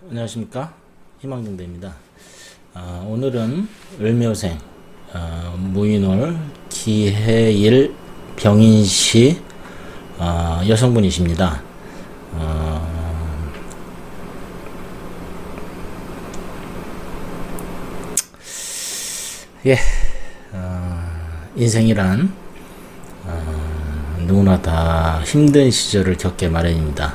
안녕하십니까, 희망정대입니다. 오늘은 을묘생 무인월 기해일 병인시 여성분이십니다. 예, 인생이란 누구나 다 힘든 시절을 겪게 마련입니다.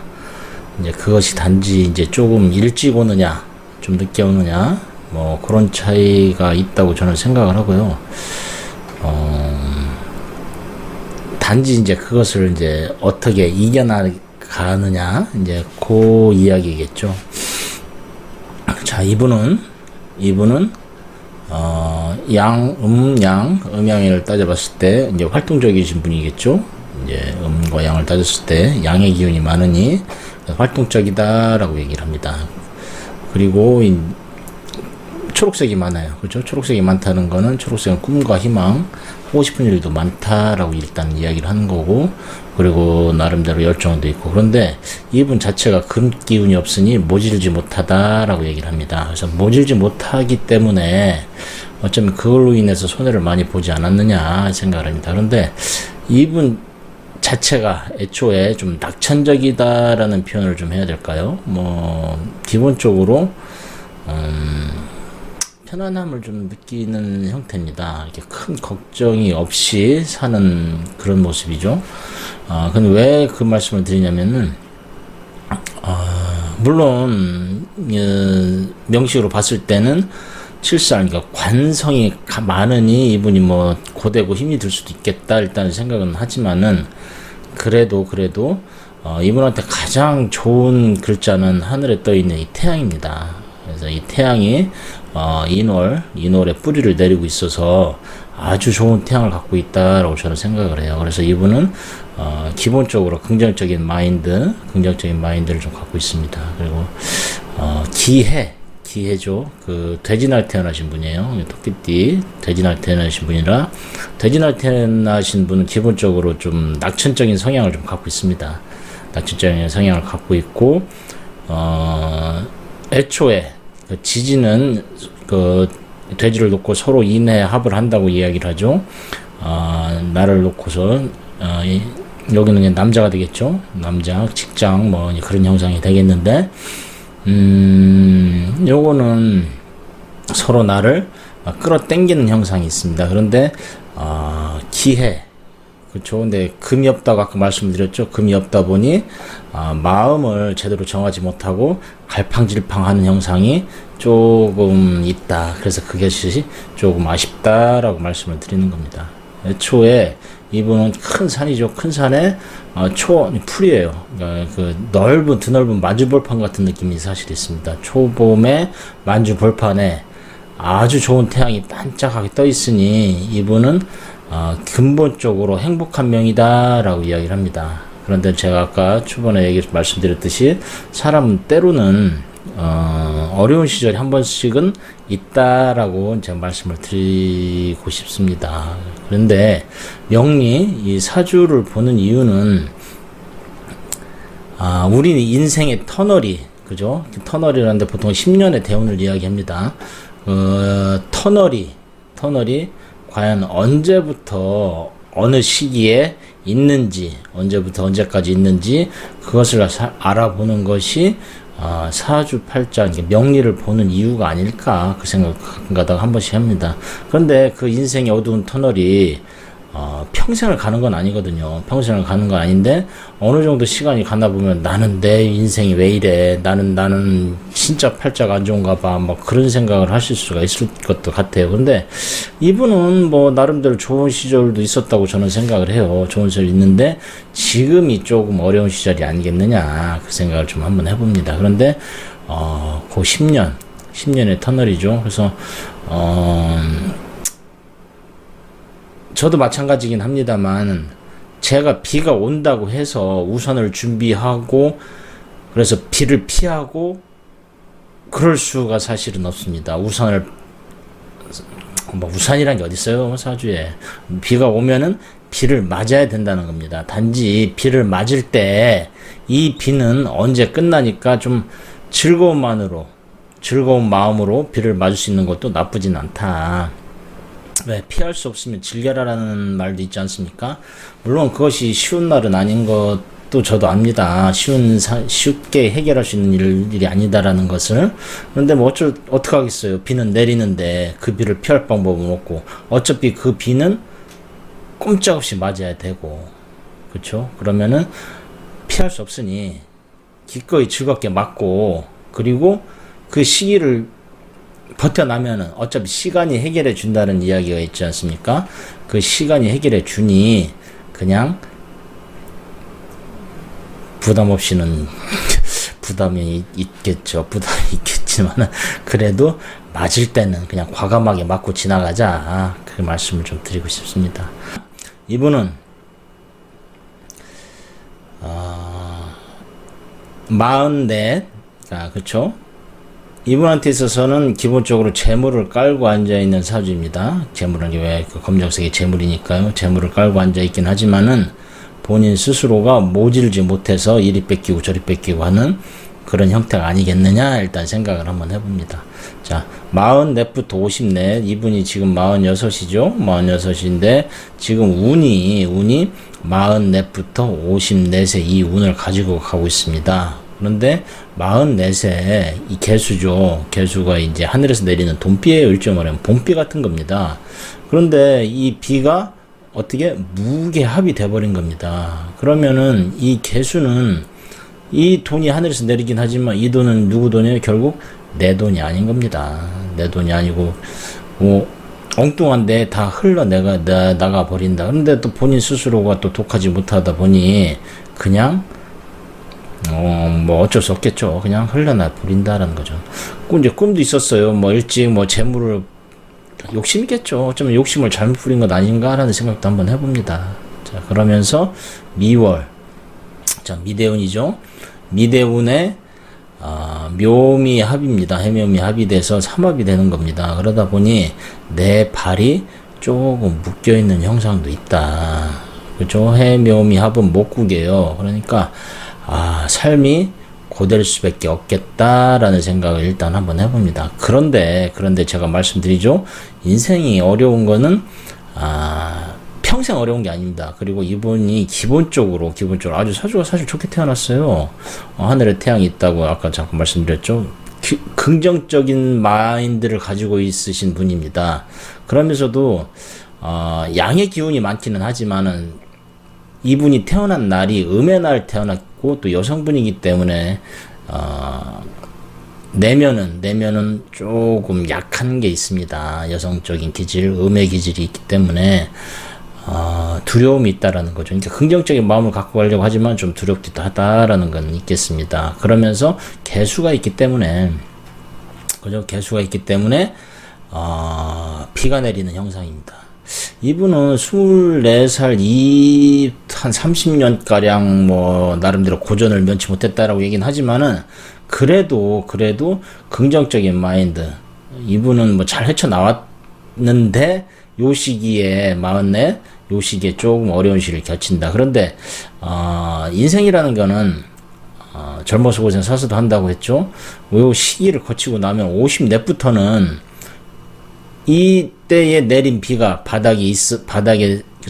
이제 그것이 단지 이제 조금 일찍 오느냐, 좀 늦게 오느냐, 뭐 그런 차이가 있다고 저는 생각을 하고요. 단지 이제 그것을 이제 어떻게 이겨나가느냐, 이제 그 이야기겠죠. 자, 이분은 음양을 따져봤을 때 이제 활동적이신 분이겠죠. 이제 음과 양을 따졌을 때 양의 기운이 많으니 활동적이다라고 얘기를 합니다. 그리고 초록색이 많아요. 그렇죠? 초록색이 많다는 거는 초록색은 꿈과 희망, 하고 싶은 일도 많다라고 일단 이야기를 하는 거고, 그리고 나름대로 열정도 있고. 그런데 이분 자체가 금 기운이 없으니 모질지 못하다라고 얘기를 합니다. 그래서 모질지 못하기 때문에 어쩌면 그걸로 인해서 손해를 많이 보지 않았느냐 생각을 합니다. 그런데 이분 자체가 애초에 좀 낙천적이다라는 표현을 좀 해야 될까요? 뭐 기본적으로 편안함을 좀 느끼는 형태입니다. 이렇게 큰 걱정이 없이 사는 그런 모습이죠. 근데 왜 그 말씀을 드리냐면은 물론 명식으로 봤을 때는 칠살, 그러니까 관성이 많으니 이분이 뭐 고되고 힘이 들 수도 있겠다 일단 생각은 하지만은 그래도 이분한테 가장 좋은 글자는 하늘에 떠 있는 이 태양입니다. 그래서 이 태양이 인월에 뿌리를 내리고 있어서 아주 좋은 태양을 갖고 있다라고 저는 생각을 해요. 그래서 이분은 기본적으로 긍정적인 마인드를 좀 갖고 있습니다. 그리고 기해죠. 그 돼지날 태어나신 분이에요. 토끼띠 돼지날 태어나신 분이라, 돼지날 태어나신 분은 기본적으로 좀 낙천적인 성향을 좀 갖고 있습니다. 낙천적인 성향을 갖고 있고, 애초에 그 지지는 그 돼지를 놓고 서로 인해 합을 한다고 이야기를 하죠. 나를 놓고서 여기는 남자가 되겠죠. 남자, 직장 뭐 그런 형상이 되겠는데, 요거는 서로 나를 끌어당기는 형상이 있습니다. 그런데 기해, 그렇죠. 근데 금이 없다고 아까 말씀드렸죠. 금이 없다 보니 마음을 제대로 정하지 못하고 갈팡질팡하는 형상이 조금 있다. 그래서 그것이 조금 아쉽다라고 말씀을 드리는 겁니다. 애초에 이분은 큰 산이죠. 큰 산에 풀이에요. 그러니까 그 드넓은 만주벌판 같은 느낌이 사실 있습니다. 초봄에 만주벌판에 아주 좋은 태양이 반짝하게 떠 있으니 이분은 근본적으로 행복한 명이다라고 이야기를 합니다. 그런데 제가 아까 초반에 말씀드렸듯이 사람은 때로는 어려운 시절이 한 번씩은 있다라고 제가 말씀을 드리고 싶습니다. 그런데 명리 이 사주를 보는 이유는 우리 인생의 터널이, 그죠? 터널이라는데 보통 10년의 대운을 이야기합니다. 터널이 과연 언제부터 어느 시기에 있는지, 언제부터 언제까지 있는지 그것을 알아보는 것이 사주팔자, 명리를 보는 이유가 아닐까, 그 생각 가다가 한 번씩 합니다. 그런데 그 인생의 어두운 터널이 평생을 가는 건 아니거든요. 평생을 가는 건 아닌데 어느 정도 시간이 가나 보면 나는 내 인생이 왜 이래, 나는 진짜 팔자가 안 좋은가 봐, 뭐 그런 생각을 하실 수가 있을 것도 같아요. 근데 이분은 뭐 나름대로 좋은 시절도 있었다고 저는 생각을 해요. 좋은 시절 있는데 지금이 조금 어려운 시절이 아니겠느냐, 그 생각을 좀 한번 해봅니다. 그런데 그 10년의 터널이죠. 그래서 저도 마찬가지긴 합니다만, 제가 비가 온다고 해서 우산을 준비하고 그래서 비를 피하고 그럴 수가 사실은 없습니다. 우산이란 게 어디 있어요, 사주에. 비가 오면은 비를 맞아야 된다는 겁니다. 단지 비를 맞을 때 이 비는 언제 끝나니까 좀 즐거운 마음으로 비를 맞을 수 있는 것도 나쁘진 않다. 왜 피할 수 없으면 즐겨라라는 말도 있지 않습니까? 물론 그것이 쉬운 말은 아닌 것도 저도 압니다. 쉽게 해결할 수 있는 일이 아니다라는 것을. 그런데 뭐 어떻게 하겠어요? 비는 내리는데 그 비를 피할 방법은 없고, 어차피 그 비는 꼼짝없이 맞아야 되고, 그렇죠? 그러면은 피할 수 없으니 기꺼이 즐겁게 맞고, 그리고 그 시기를 버텨나면은 어차피 시간이 해결해 준다는 이야기가 있지 않습니까? 그 시간이 해결해 주니 그냥 부담 없이는 부담이 있겠지만 그래도 맞을 때는 그냥 과감하게 맞고 지나가자, 그 말씀을 좀 드리고 싶습니다. 이분은 44, 그렇죠? 이분한테 있어서는 기본적으로 재물을 깔고 앉아있는 사주입니다. 재물은 왜 그 검정색이 재물이니까요. 재물을 깔고 앉아있긴 하지만은 본인 스스로가 모질지 못해서 이리 뺏기고 저리 뺏기고 하는 그런 형태가 아니겠느냐, 일단 생각을 한번 해봅니다. 자, 44부터 54, 이분이 지금 46이죠. 46인데 지금 운이 44부터 54세 이 운을 가지고 가고 있습니다. 그런데 44세 이 개수죠. 개수가 이제 하늘에서 내리는 돈비에 일정하면 봄비 같은 겁니다. 그런데 이 비가 어떻게 무게합이 돼버린 겁니다. 그러면은 이 개수는 이 돈이 하늘에서 내리긴 하지만 이 돈은 누구 돈이에요? 결국 내 돈이 아닌 겁니다. 내 돈이 아니고 뭐 엉뚱한데 다 나가 버린다. 그런데 또 본인 스스로가 또 독하지 못하다 보니 그냥 뭐 어쩔 수 없겠죠. 그냥 흘러나 버린다라는 거죠. 이제 꿈도 있었어요. 뭐 일찍 뭐 재물을 욕심이겠죠. 어쩌면 욕심을 잘못 부린 것 아닌가라는 생각도 한번 해봅니다. 자, 그러면서 미월, 자, 미대운이죠. 미대운에 묘미 합입니다. 해묘미 합이 돼서 삼합이 되는 겁니다. 그러다 보니 내 발이 조금 묶여 있는 형상도 있다. 그렇죠? 해묘미 합은 목국이에요. 그러니까 삶이 고될 수밖에 없겠다라는 생각을 일단 한번 해봅니다. 그런데 제가 말씀드리죠. 인생이 어려운 거는 평생 어려운 게 아닙니다. 그리고 이분이 기본적으로 아주 사주가 사실 좋게 태어났어요. 하늘에 태양이 있다고 아까 잠깐 말씀드렸죠. 긍정적인 마인드를 가지고 있으신 분입니다. 그러면서도 양의 기운이 많기는 하지만은 이분이 태어난 날이 음의 날 태어났고 또 여성분이기 때문에 내면은 조금 약한 게 있습니다. 여성적인 기질, 음의 기질이 있기 때문에 두려움이 있다라는 거죠. 그러니까 긍정적인 마음을 갖고 가려고 하지만 좀 두렵기도 하다라는 건 있겠습니다. 그러면서 개수가 있기 때문에 비가 내리는 형상입니다. 이분은 24살 한 30년가량 뭐 나름대로 고전을 면치 못했다라고 얘기는 하지만은 그래도 긍정적인 마인드, 이분은 뭐 잘 헤쳐나왔는데 요 시기에 44, 요 시기에 조금 어려운 시기를 겹친다. 그런데 인생이라는 거는 젊어서 고생 사서도 한다고 했죠. 요 시기를 거치고 나면 54부터는 이때에 내린 비가 바닥에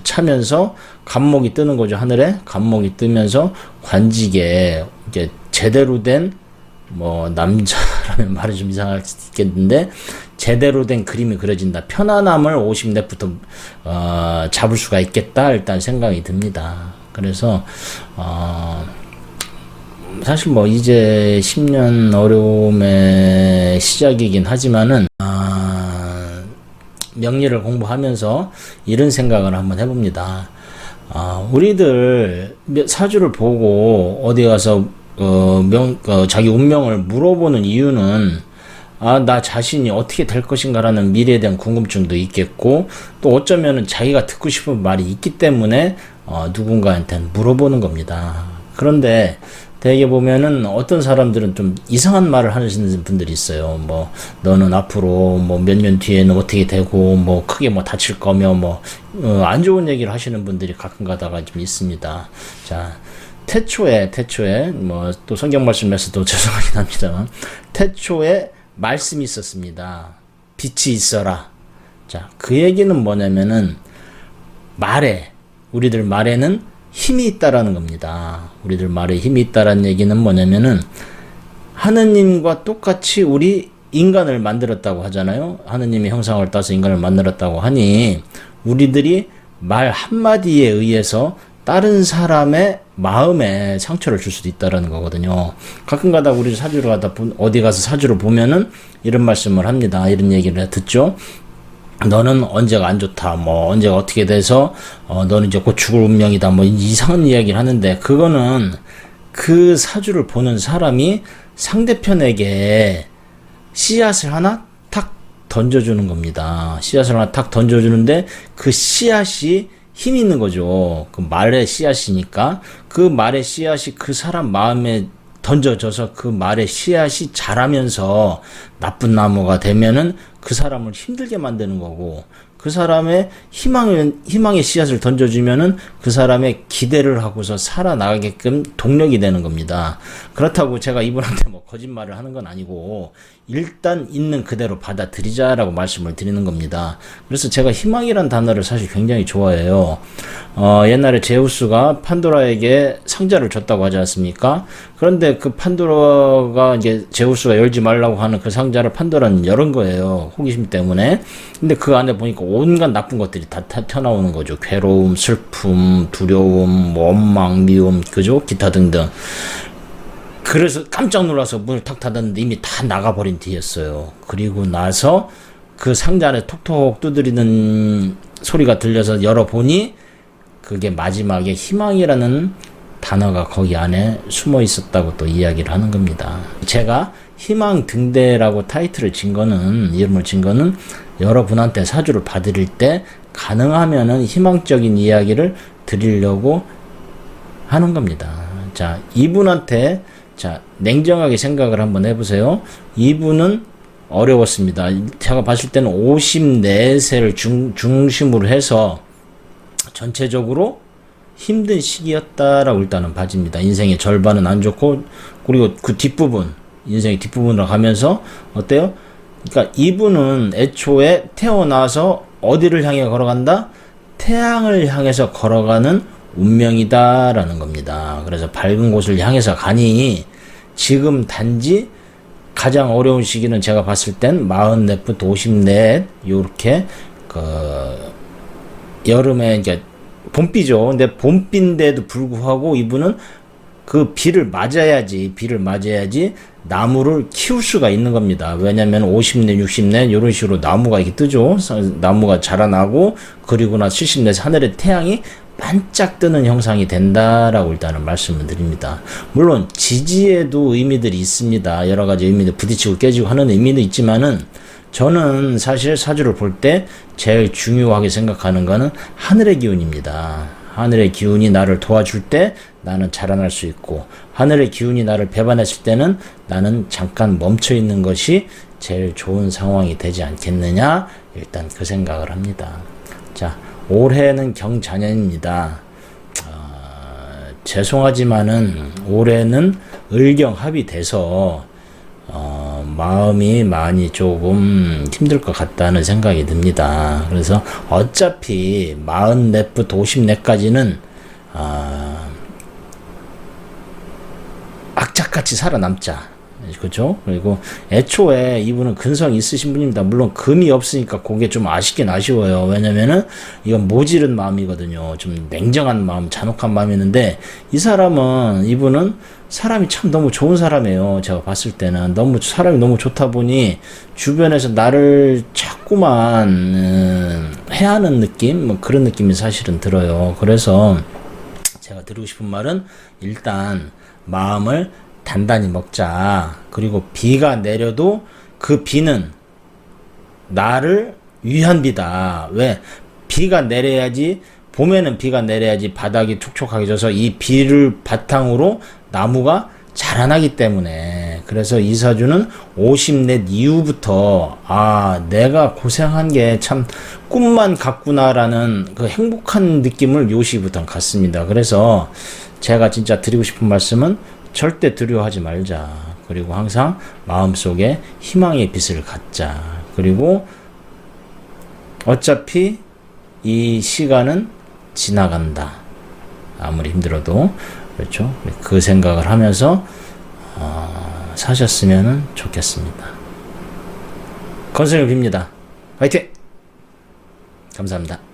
차면서 간목이 뜨는 거죠. 하늘에 간목이 뜨면서 관직에 이제 제대로 된 뭐 남자라면 말이 좀 이상할 수도 있겠는데 제대로 된 그림이 그려진다. 편안함을 50대부터 잡을 수가 있겠다, 일단 생각이 듭니다. 그래서 사실 뭐 이제 10년 어려움의 시작이긴 하지만은 명리를 공부하면서 이런 생각을 한번 해봅니다. 우리들 사주를 보고 어디 가서 자기 운명을 물어보는 이유는 나 자신이 어떻게 될 것인가라는 미래에 대한 궁금증도 있겠고, 또 어쩌면은 자기가 듣고 싶은 말이 있기 때문에 누군가한테 물어보는 겁니다. 그런데 대개 보면은 어떤 사람들은 좀 이상한 말을 하시는 분들이 있어요. 뭐 너는 앞으로 뭐 몇 년 뒤에는 어떻게 되고 뭐 크게 뭐 다칠 거며 뭐 안 좋은 얘기를 하시는 분들이 가끔 가다가 좀 있습니다. 자, 태초에 뭐 또 성경 말씀에서도 죄송하긴 합니다만 태초에 말씀이 있었습니다. 빛이 있어라. 자, 그 얘기는 뭐냐면은 우리들 말에는 힘이 있다라는 겁니다. 우리들 말에 힘이 있다라는 얘기는 뭐냐면은 하느님과 똑같이 우리 인간을 만들었다고 하잖아요. 하느님의 형상을 따서 인간을 만들었다고 하니 우리들이 말 한마디에 의해서 다른 사람의 마음에 상처를 줄 수도 있다라는 거거든요. 가끔가다 우리 사주를 가다 어디 가서 사주를 보면은 이런 말씀을 합니다. 이런 얘기를 듣죠. 너는 언제가 안 좋다. 뭐 언제가 어떻게 돼서 너는 이제 곧 죽을 운명이다. 뭐 이상한 이야기를 하는데 그거는 그 사주를 보는 사람이 상대편에게 씨앗을 하나 탁 던져주는 겁니다. 씨앗을 하나 탁 던져주는데 그 씨앗이 힘이 있는 거죠. 그 말의 씨앗이니까 그 말의 씨앗이 그 사람 마음에 던져져서 그 말의 씨앗이 자라면서 나쁜 나무가 되면은 그 사람을 힘들게 만드는 거고 그 사람의 희망의 씨앗을 던져주면은 그 사람의 기대를 하고서 살아나가게끔 동력이 되는 겁니다. 그렇다고 제가 이분한테 뭐 거짓말을 하는 건 아니고 일단 있는 그대로 받아들이자라고 말씀을 드리는 겁니다. 그래서 제가 희망이란 단어를 사실 굉장히 좋아해요. 옛날에 제우스가 판도라에게 상자를 줬다고 하지 않습니까? 그런데 그 판도라가 이제 제우스가 열지 말라고 하는 그 상자를 판도라는 열은 거예요. 호기심 때문에. 근데 그 안에 보니까 온갖 나쁜 것들이 다 튀어나오는 거죠. 괴로움, 슬픔, 두려움, 원망, 미움, 그죠? 기타 등등. 그래서 깜짝 놀라서 문을 탁 닫았는데 이미 다 나가버린 뒤였어요. 그리고 나서 그 상자 안에 톡톡 두드리는 소리가 들려서 열어보니 그게 마지막에 희망이라는 단어가 거기 안에 숨어 있었다고 또 이야기를 하는 겁니다. 제가 희망 등대라고 타이틀을 이름을 진 거는 여러분한테 사주를 봐드릴 때 가능하면은 희망적인 이야기를 드리려고 하는 겁니다. 자, 이분한테 냉정하게 생각을 한번 해보세요. 이분은 어려웠습니다. 제가 봤을 때는 54세를 중심으로 해서 전체적으로 힘든 시기였다라고 일단은 봐집니다. 인생의 절반은 안 좋고 그리고 그 인생의 뒷부분으로 가면서 어때요? 그러니까 이분은 애초에 태어나서 어디를 향해 걸어간다? 태양을 향해서 걸어가는 운명이다라는 겁니다. 그래서 밝은 곳을 향해서 가니 지금 단지 가장 어려운 시기는 제가 봤을 땐 44부터 54 요렇게 여름에 이제 봄비죠. 근데 봄비인데도 불구하고 이분은 그 비를 맞아야지 나무를 키울 수가 있는 겁니다. 왜냐면 50년, 60년 이런 식으로 나무가 이렇게 뜨죠. 나무가 자라나고 그리고 나 70년 하늘에 태양이 반짝 뜨는 형상이 된다라고 일단은 말씀을 드립니다. 물론 지지에도 의미들이 있습니다. 여러 가지 의미들 부딪히고 깨지고 하는 의미도 있지만은 저는 사실 사주를 볼 때 제일 중요하게 생각하는 거는 하늘의 기운입니다. 하늘의 기운이 나를 도와줄 때 나는 자라날 수 있고 하늘의 기운이 나를 배반했을 때는 나는 잠깐 멈춰 있는 것이 제일 좋은 상황이 되지 않겠느냐 일단 그 생각을 합니다. 자, 올해는 경자년입니다. 죄송하지만은 올해는 을경합이 돼서 마음이 많이 조금 힘들 것 같다는 생각이 듭니다. 그래서 어차피 44부터 54까지는 악착같이 살아남자. 그죠? 그리고 애초에 이분은 근성이 있으신 분입니다. 물론 금이 없으니까 그게 좀 아쉽긴 아쉬워요. 왜냐면은 이건 모질은 마음이거든요. 좀 냉정한 마음, 잔혹한 마음이었는데 이분은 사람이 참 너무 좋은 사람이에요. 제가 봤을 때는 사람이 너무 좋다 보니 주변에서 나를 자꾸만 해하는 느낌, 뭐 그런 느낌이 사실은 들어요. 그래서 제가 드리고 싶은 말은 일단 마음을 단단히 먹자. 그리고 비가 내려도 그 비는 나를 위한 비다. 왜? 비가 내려야지, 봄에는 비가 내려야지 바닥이 촉촉하게 져서 이 비를 바탕으로 나무가 자라나기 때문에. 그래서 이 사주는 50넷 이후부터 내가 고생한 게 참 꿈만 같구나라는 그 행복한 느낌을 요 시부터 갖습니다. 그래서 제가 진짜 드리고 싶은 말씀은 절대 두려워하지 말자. 그리고 항상 마음속에 희망의 빛을 갖자. 그리고 어차피 이 시간은 지나간다. 아무리 힘들어도. 그렇죠? 그 생각을 하면서 사셨으면 좋겠습니다. 건승을 빕니다. 화이팅! 감사합니다.